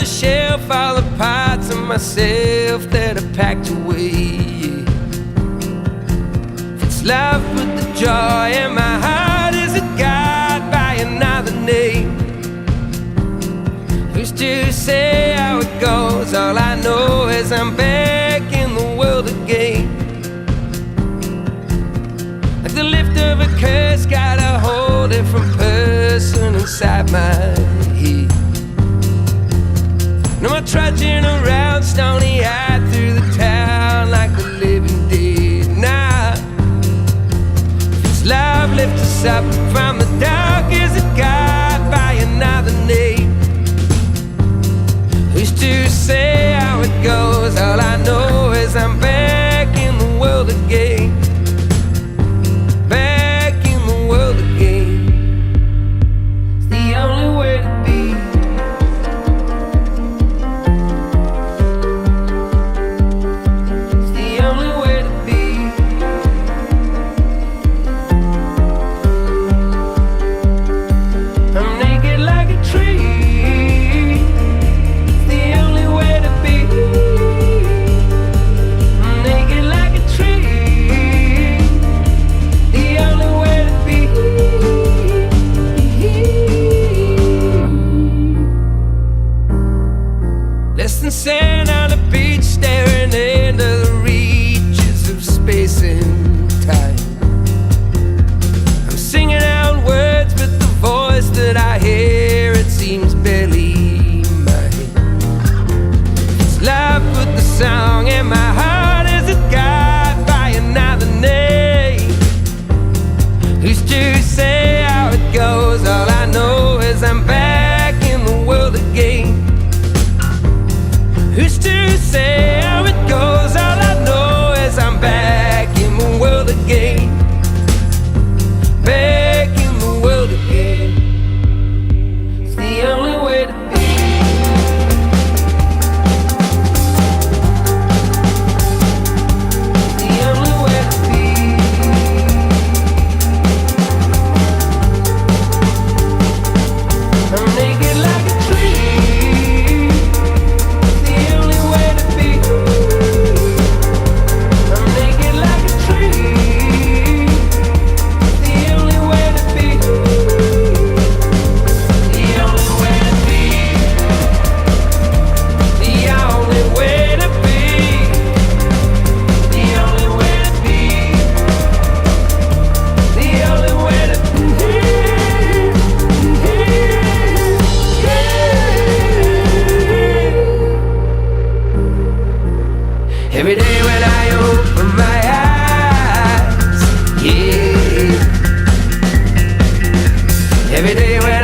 shelf all the parts of myself that I packed away. If it's love, put the joy in my heart. Is it God by another name? Who's to say how it goes? All I know is I'm back in the world again. Like the lift of a curse, got a whole different person inside my head. No more trudging around stony-eyed through the town like the living dead. Nah, if it's love, lift us up from the dark. Is it God by another name? Who's to say how it goes? All I know is I'm back in the world again. Back in the world again. It's the only way to be. It's the only way to be. I'm naked like a tree. It's the only way to be. I'm naked like a tree. The only way to be. Less than sand on the beach, staring into the reaches of space and time. I'm singing out words, but the voice that I hear, it seems barely mine. It's love, put the song in my heart. Is it God by another name? Who's to say how it goes? All I know is I'm back in the world again. Who's to say how it goes? All I know is I'm back in the world again. Back in the world again. It's the only way to be. The only way to be. I'm naked like a tree. The only way to be. I'm naked like a tree. The only way to be. The only way to be. The only way to be. The only way to be. The only way to be. Every day when I open my eyes, yeah. Every day when